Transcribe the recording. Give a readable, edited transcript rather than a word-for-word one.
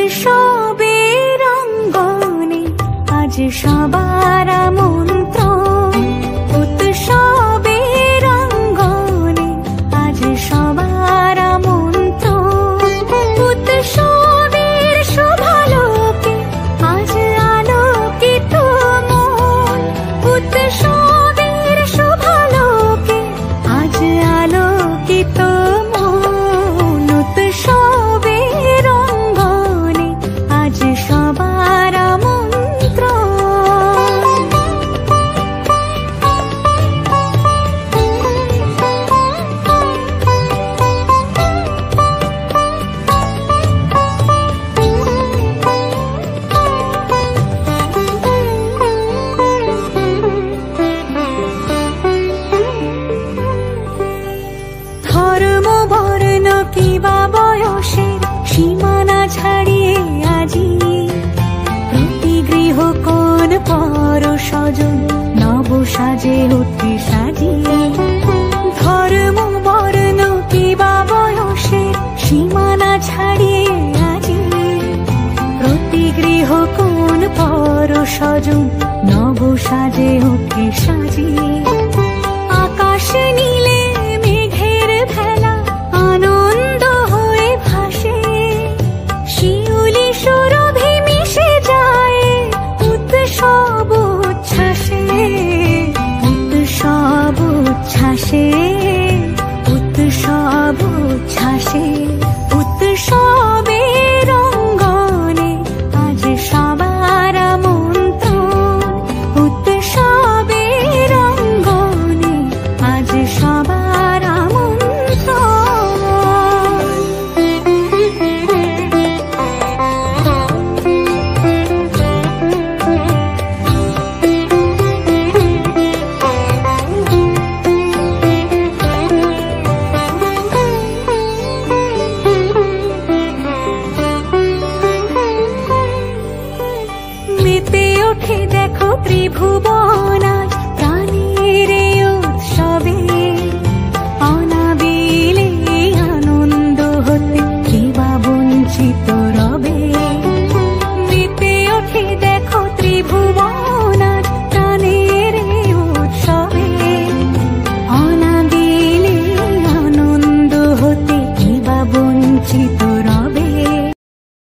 উৎসবের অঙ্গনে আজ সবার আমন্ত্রণ, উৎসবের অঙ্গনে আজ সবার আমন্ত্রণ। উৎসবের শুভালোকে আজ আলোকিত মন, উৎসবের শুভালোকে আজ আলোকিত মন। উৎসবের অঙ্গনে আজ সবার আমন্ত্রণ। ধর্ম বর্ণ কিবা বয়সের সীমানা ছাড়িয়ে আজি প্রতি গৃহ কোন পর স্বজন নব সাজে উঠে সাজিয়ে। ধর্ম বর্ণ কিবা বয়সের সীমানা ছাড়িয়ে আজি প্রতি গৃহ কোন পর স্বজন নব সাজে উঠে সাজিয়ে। আকাশ